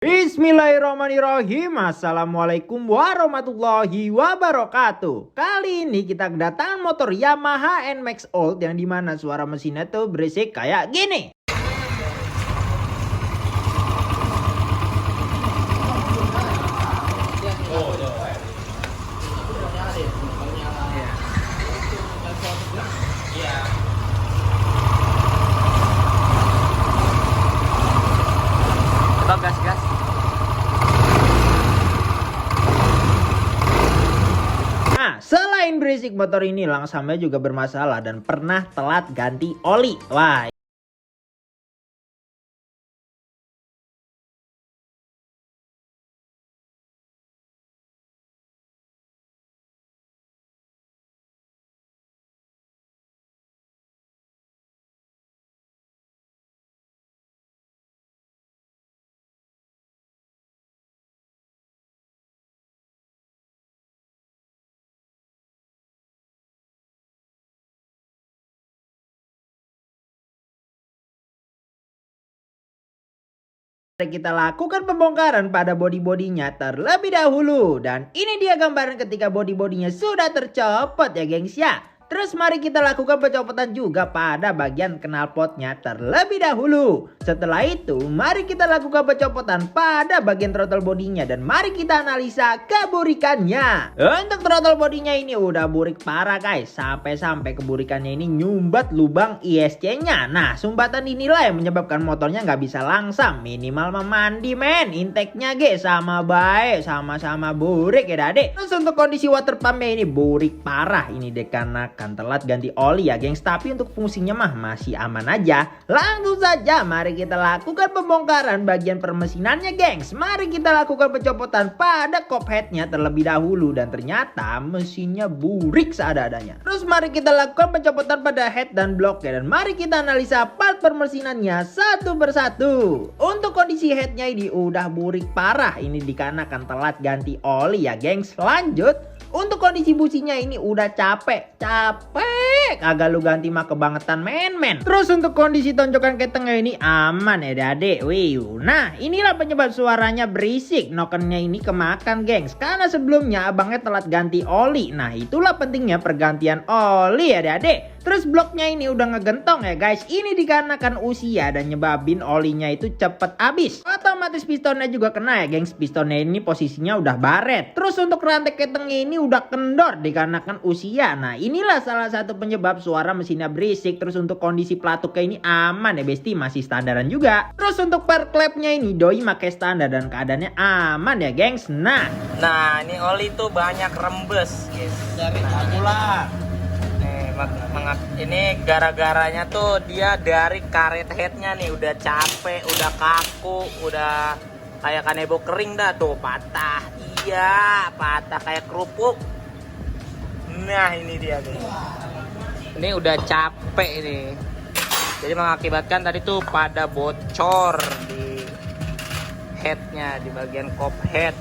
Bismillahirrahmanirrahim. Assalamualaikum warahmatullahi wabarakatuh. Kali ini kita kedatangan motor Yamaha NMAX Old yang dimana suara mesinnya tuh berisik kayak gini. Gas. Nah, selain berisik, motor ini langsamnya juga bermasalah dan pernah telat ganti oli. Wah. Kita lakukan pembongkaran pada bodi-bodinya terlebih dahulu. Dan ini dia gambaran ketika bodi-bodinya sudah tercopot ya gengs ya. Terus mari kita lakukan pencopotan juga pada bagian knalpotnya terlebih dahulu. Setelah itu mari kita lakukan pencopotan pada bagian throttle bodinya. Dan mari kita analisa keburikannya. Untuk throttle bodinya ini udah burik parah guys. Sampai-sampai keburikannya ini nyumbat lubang ISC-nya. Nah, sumbatan inilah yang menyebabkan motornya nggak bisa langsam. Minimal memandi men. Intake-nya sama baik. Sama-sama burik ya dadek. Terus untuk kondisi water pumpnya ini burik parah. Ini dikarenakan telat ganti oli ya gengs. Tapi untuk fungsinya mah masih aman aja. Langsung saja mari kita lakukan pembongkaran bagian permesinannya gengs. Mari kita lakukan pencopotan pada kop headnya terlebih dahulu. Dan ternyata mesinnya burik seadanya. Terus mari kita lakukan pencopotan pada head dan blok ya. Dan mari kita analisa part permesinannya satu persatu. Untuk kondisi headnya ini udah burik parah. Ini dikarenakan telat ganti oli ya gengs. Lanjut. Untuk kondisi businya ini udah capek. Agak lu ganti mah kebangetan men. Terus untuk kondisi tonjokan ketengnya ini aman ya dadek. Nah inilah penyebab suaranya berisik. Nokennya ini kemakan gengs. Karena sebelumnya abangnya telat ganti oli. Nah itulah pentingnya pergantian oli ya dadek. Terus bloknya ini udah ngegentong ya guys. Ini dikarenakan usia dan nyebabin olinya itu cepet habis. Otomatis pistonnya juga kena ya gengs. Pistonnya ini posisinya udah baret. Terus untuk rantai ketengnya ini udah kendor dikarenakan usia. Nah inilah salah satu penyebab suara mesinnya berisik. Terus untuk kondisi pelatuknya ini aman ya besti. Masih standaran juga. Terus untuk per klepnya ini doi pakai standar dan keadaannya aman ya gengs. Nah ini oli tuh banyak rembes guys. Dari ini gara-garanya tuh dia dari karet headnya nih udah capek, udah kaku, udah kayak kanebo kering dah tuh, patah. Iya, patah kayak kerupuk. Nah ini dia guys. Ini udah capek ini. Jadi mengakibatkan tadi tuh pada bocor di headnya, di bagian kop head.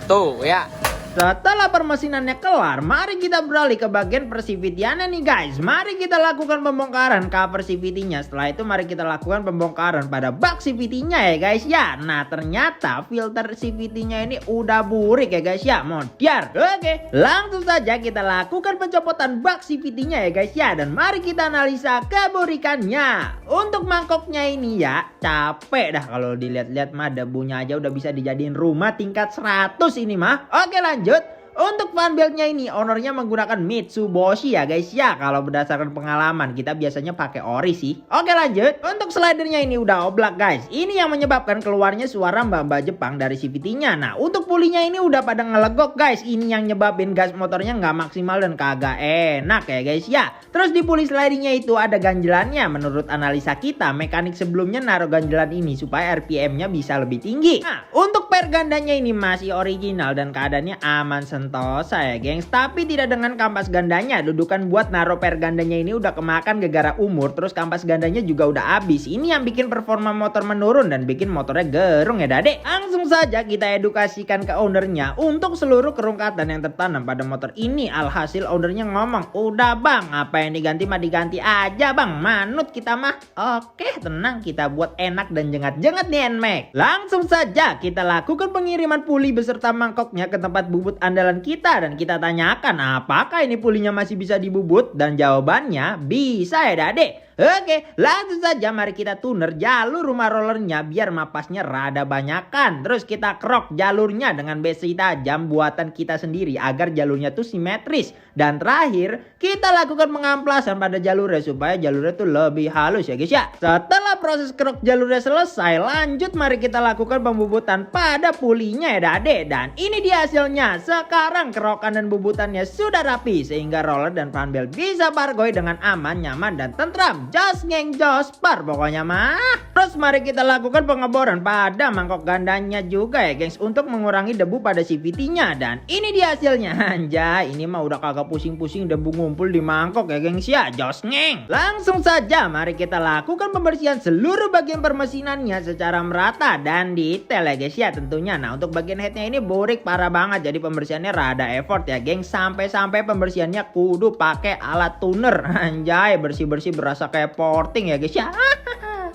Tuh ya. setelah permesinannya kelar, mari kita beralih ke bagian persivitiannya nih guys. Mari kita lakukan pembongkaran cover CVT-nya. Setelah itu mari kita lakukan pembongkaran pada bak CVT-nya ya guys ya. Nah ternyata filter CVT-nya ini udah burik ya guys ya, modiar. Oke, langsung saja kita lakukan pencopotan bak CVT-nya ya guys ya. Dan mari kita analisa keburikannya. Untuk mangkoknya ini ya, capek dah kalau dilihat-lihat mah, debunya aja udah bisa dijadiin rumah tingkat 100 ini mah. Oke lanjut. Untuk fan beltnya ini ownernya menggunakan Mitsubishi ya guys ya. Kalau berdasarkan pengalaman kita biasanya pakai ori sih. Oke lanjut. Untuk slidernya ini udah oblak guys. Ini yang menyebabkan keluarnya suara mbak-mbak Jepang dari CVT-nya. Nah untuk pulinya ini udah pada ngelegok guys. Ini yang nyebabin gas motornya nggak maksimal dan kagak enak ya guys ya. Terus di puli slidingnya itu ada ganjelannya. Menurut analisa kita mekanik sebelumnya naruh ganjelan ini supaya RPM-nya bisa lebih tinggi. Nah untuk per gandanya ini masih original dan keadaannya aman Santosa ya gengs. Tapi tidak dengan kampas gandanya. Dudukan buat naruh per gandanya ini udah kemakan gara-gara umur. Terus kampas gandanya juga udah habis. Ini yang bikin performa motor menurun dan bikin motornya gerung ya dadek. Langsung saja kita edukasikan ke ownernya untuk seluruh kerungkatan yang tertanam pada motor ini. Alhasil ownernya ngomong, udah bang, apa yang diganti mah diganti aja bang, manut kita mah. Oke tenang, kita buat enak dan jengat-jengat nih NMAX. Langsung saja kita lakukan pengiriman puli beserta mangkoknya ke tempat bubut andalan kita. Dan kita tanyakan apakah ini pulinya masih bisa dibubut. Dan jawabannya bisa ya dadek. Oke, langsung saja mari kita tuner jalur rumah rollernya biar mapasnya rada banyakan. Terus kita krok jalurnya dengan besi tajam buatan kita sendiri agar jalurnya tuh simetris. Dan terakhir kita lakukan pengamplasan pada jalurnya supaya jalurnya tuh lebih halus ya guys ya. Setelah proses krok jalurnya selesai, lanjut mari kita lakukan pembubutan pada pulinya ya dade. Dan ini dia hasilnya. Sekarang kerokan dan bubutannya sudah rapi sehingga roller dan fanbel bisa bargoy dengan aman, nyaman dan tentram. Jos ngeng jos par pokoknya mah. Terus mari kita lakukan pengeboran pada mangkok gandanya juga ya gengs, untuk mengurangi debu pada CVT-nya. Dan ini dia hasilnya. Anjay, ini mah udah kagak pusing-pusing debu ngumpul di mangkok ya gengs ya. Jos ngeng. Langsung saja mari kita lakukan pembersihan seluruh bagian permesinannya secara merata dan detail ya guys ya tentunya. Nah untuk bagian headnya ini burik parah banget, jadi pembersihannya rada effort ya gengs. Sampai-sampai pembersihannya kudu pakai alat tuner. Anjay, bersih-bersih berasa kayak porting ya guys ya.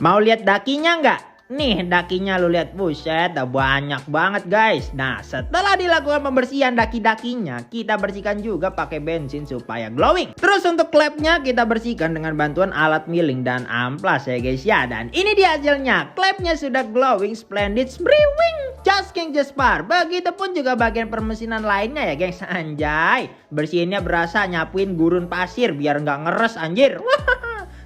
Mau lihat dakinya nggak? Nih dakinya lu lihat, buset dah banyak banget guys. Nah setelah dilakukan pembersihan daki-dakinya, kita bersihkan juga pakai bensin supaya glowing. Terus untuk klepnya kita bersihkan dengan bantuan alat milling dan amplas ya guys ya. Dan ini dia hasilnya, klepnya sudah glowing, splendid, spriwing, just king just par. Begitupun juga bagian permesinan lainnya ya gengs. Anjay, bersihinnya berasa nyapuin gurun pasir biar nggak ngeres anjir.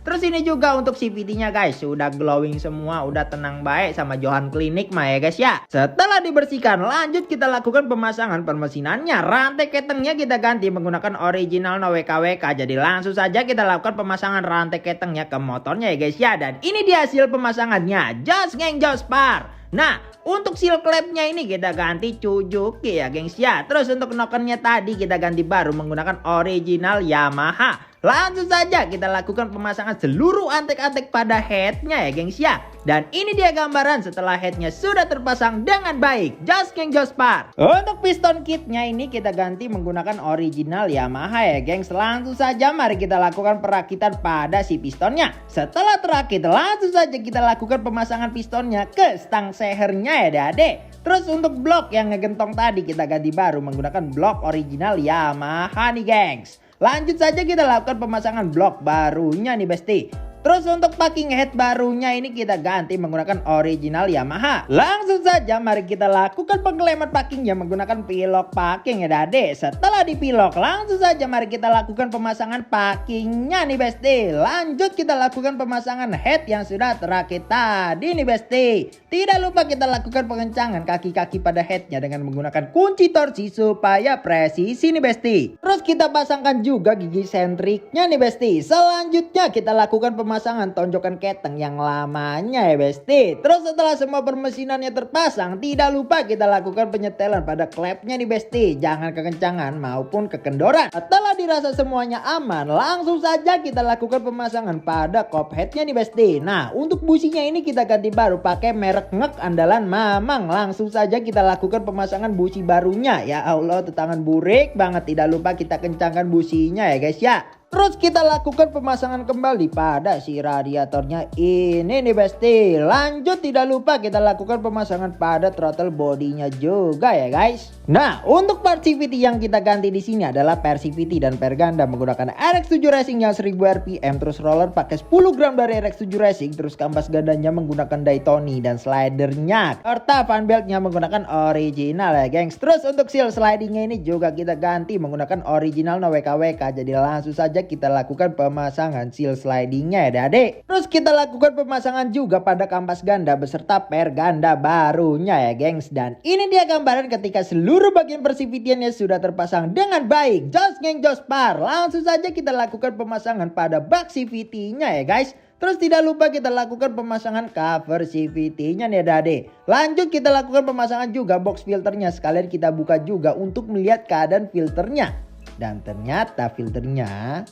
Terus ini juga untuk CVT-nya guys, sudah glowing semua, udah tenang baik sama Johan Klinik mah ya guys ya. Setelah dibersihkan, lanjut kita lakukan pemasangan permesinannya. Rantai ketengnya kita ganti menggunakan original no WKWK. Jadi langsung saja kita lakukan pemasangan rantai ketengnya ke motornya ya guys ya. Dan ini dia hasil pemasangannya, jos ngeng jos par. Nah untuk seal clamp-nya ini kita ganti Suzuki ya gengs ya. Terus untuk nokennya tadi kita ganti baru menggunakan original Yamaha. Langsung saja kita lakukan pemasangan seluruh antek-antek pada headnya ya gengs ya. Dan ini dia gambaran setelah headnya sudah terpasang dengan baik. Jos geng jos par. Untuk piston kitnya ini kita ganti menggunakan original Yamaha ya gengs. Langsung saja mari kita lakukan perakitan pada si pistonnya. Setelah terakit langsung saja kita lakukan pemasangan pistonnya ke stang sehernya ya dade. Terus untuk blok yang ngegentong tadi kita ganti baru menggunakan blok original Yamaha nih gengs. Lanjut saja kita lakukan pemasangan blok barunya nih besti. Terus untuk packing head barunya ini kita ganti menggunakan original Yamaha. Langsung saja mari kita lakukan pengeleman packingnya menggunakan pilok packing ya dade. Setelah dipilok langsung saja mari kita lakukan pemasangan packingnya nih besti. Lanjut kita lakukan pemasangan head yang sudah terakit tadi nih besti. Tidak lupa kita lakukan pengencangan kaki-kaki pada headnya dengan menggunakan kunci torsi supaya presisi nih besti. Terus kita pasangkan juga gigi sentriknya nih besti. Selanjutnya kita lakukan pemasangan tonjokan keteng yang lamanya ya besti. Terus setelah semua permesinannya terpasang, tidak lupa kita lakukan penyetelan pada klepnya nih besti. Jangan kekencangan maupun kekendoran. Setelah dirasa semuanya aman, langsung saja kita lakukan pemasangan pada kop headnya nih besti. Nah untuk businya ini kita ganti baru pakai merek ngek andalan Mamang. Langsung saja kita lakukan pemasangan busi barunya. Ya Allah tetangan burik banget. Tidak lupa kita kencangkan businya ya guys ya. Terus kita lakukan pemasangan kembali pada si radiatornya ini nih besti. Lanjut tidak lupa kita lakukan pemasangan pada throttle bodinya juga ya guys. Nah untuk part CVT yang kita ganti di sini adalah per CVT dan per ganda menggunakan RX7 Racing yang 1000 rpm. Terus roller pakai 10 gram dari RX7 Racing. Terus kampas gandanya menggunakan Daytona dan slidernya serta fan beltnya menggunakan original ya gengs. Terus untuk seal slidingnya ini juga kita ganti menggunakan original no WKWK. Jadi langsung saja kita lakukan pemasangan seal slidingnya ya dade. Terus kita lakukan pemasangan juga pada kampas ganda beserta per ganda barunya ya gengs. Dan ini dia gambaran ketika seluruh bagian persivitiannya sudah terpasang dengan baik. Jos geng jos par. Langsung saja kita lakukan pemasangan pada bak CVT-nya ya guys. Terus tidak lupa kita lakukan pemasangan cover CVT-nya nih Dade. Lanjut kita lakukan pemasangan juga box filternya. Sekalian kita buka juga untuk melihat keadaan filternya. Dan ternyata filternya,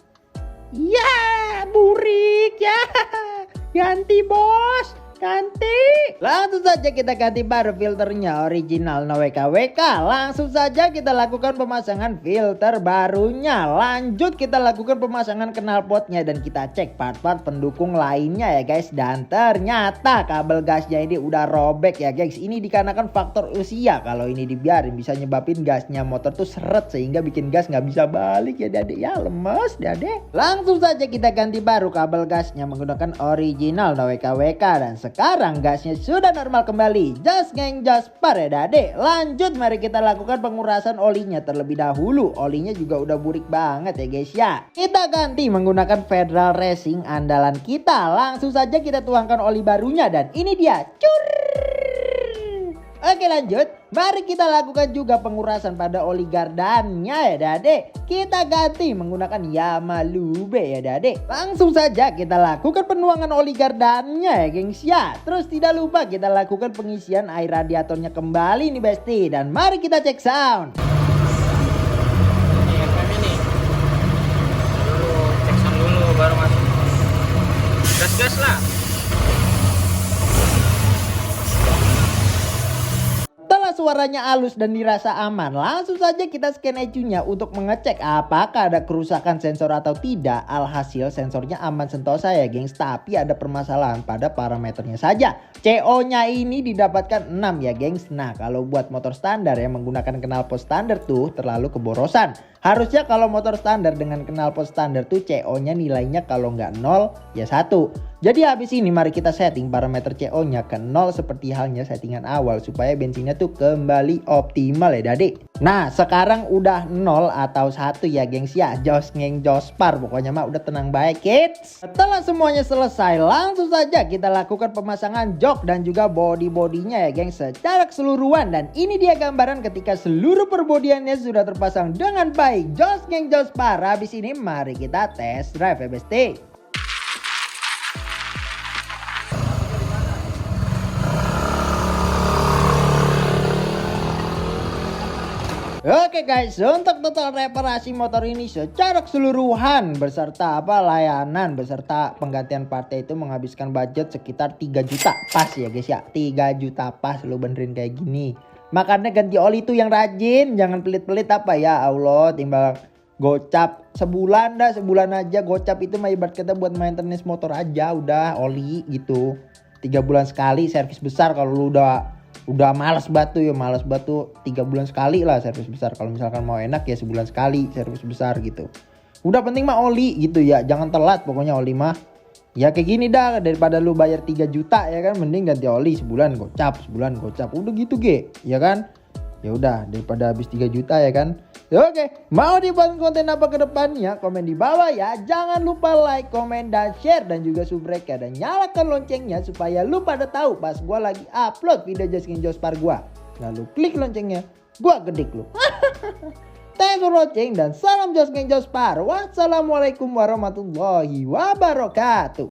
ya burik ya. Ganti bos, ganti. Langsung saja kita ganti baru filternya original no WKWK. Langsung saja kita lakukan pemasangan filter barunya. Lanjut kita lakukan pemasangan knalpotnya dan kita cek part-part pendukung lainnya ya guys. Dan ternyata kabel gasnya ini udah robek ya guys. Ini dikarenakan faktor usia. Kalau ini dibiarin bisa nyebabin gasnya motor tuh seret sehingga bikin gas nggak bisa balik ya Dade. Ya lemes Dade. Langsung saja kita ganti baru kabel gasnya menggunakan original no WKWK. Dan sekarang gasnya sudah normal kembali. Jos geng Jospar ya Dade. Lanjut mari kita lakukan pengurasan olinya terlebih dahulu. Olinya juga udah burik banget ya guys ya. Kita ganti menggunakan Federal Racing andalan kita. Langsung saja kita tuangkan oli barunya dan ini dia. Cur. Oke lanjut. Mari kita lakukan juga pengurasan pada oli gardannya ya Dade. Kita ganti menggunakan Yamalube ya Dade. Langsung saja kita lakukan penuangan oli gardannya ya gengs ya. Terus tidak lupa kita lakukan pengisian air radiatornya kembali nih Besti. Dan mari kita cek sound. Ini FM ini. Dulu cek sound dulu baru masuk. Gas-gas lah. Suaranya halus dan dirasa aman, langsung saja kita scan ECU-nya untuk mengecek apakah ada kerusakan sensor atau tidak. Alhasil sensornya aman sentosa ya gengs, tapi ada permasalahan pada parameternya saja. CO-nya ini didapatkan 6 ya gengs. Nah kalau buat motor standar yang menggunakan knalpot standar tuh terlalu keborosan. Harusnya kalau motor standar dengan knalpot standar tuh CO-nya nilainya kalau nggak 0 ya 1. Jadi habis ini mari kita setting parameter CO-nya ke 0 seperti halnya settingan awal supaya bensinnya tuh kembali optimal ya Dade. Nah sekarang udah 0 atau 1 ya gengs ya. Jos ngeng Jospar pokoknya mah udah tenang baik kids. Setelah semuanya selesai langsung saja kita lakukan pemasangan jok dan juga body-bodinya ya gengs secara keseluruhan. Dan ini dia gambaran ketika seluruh perbodiannya sudah terpasang dengan baik. Jos ngeng Jospar. Habis ini mari kita test drive ya Besti. Oke guys, untuk total reparasi motor ini secara keseluruhan beserta layanan beserta penggantian partnya itu menghabiskan budget sekitar 3 juta pas ya guys ya. 3 juta pas lu benerin kayak gini. Makanya ganti oli tuh yang rajin, jangan pelit-pelit apa ya Allah, timbal gocap sebulan aja gocap itu mah ibarat kata buat maintenance motor aja udah oli gitu. 3 bulan sekali servis besar kalau lu udah malas batu 3 bulan sekali lah servis besar. Kalau misalkan mau enak ya sebulan sekali servis besar gitu. Udah penting mah oli gitu ya, jangan telat pokoknya oli mah. Ya kayak gini dah, daripada lu bayar 3 juta ya kan, mending ganti oli sebulan gocap udah gitu ya kan. Ya udah daripada habis 3 juta ya kan. Ya oke, mau dibuat konten apa ke depannya? Komen di bawah ya. Jangan lupa like, komen, dan share dan juga subrek ya. Dan nyalakan loncengnya supaya lu pada tahu pas gua lagi upload video Jos ngeng Jospar gua. Lalu klik loncengnya, gua gedik lu. Thanks for watching dan salam Jos ngeng Jospar. Wassalamualaikum warahmatullahi wabarakatuh.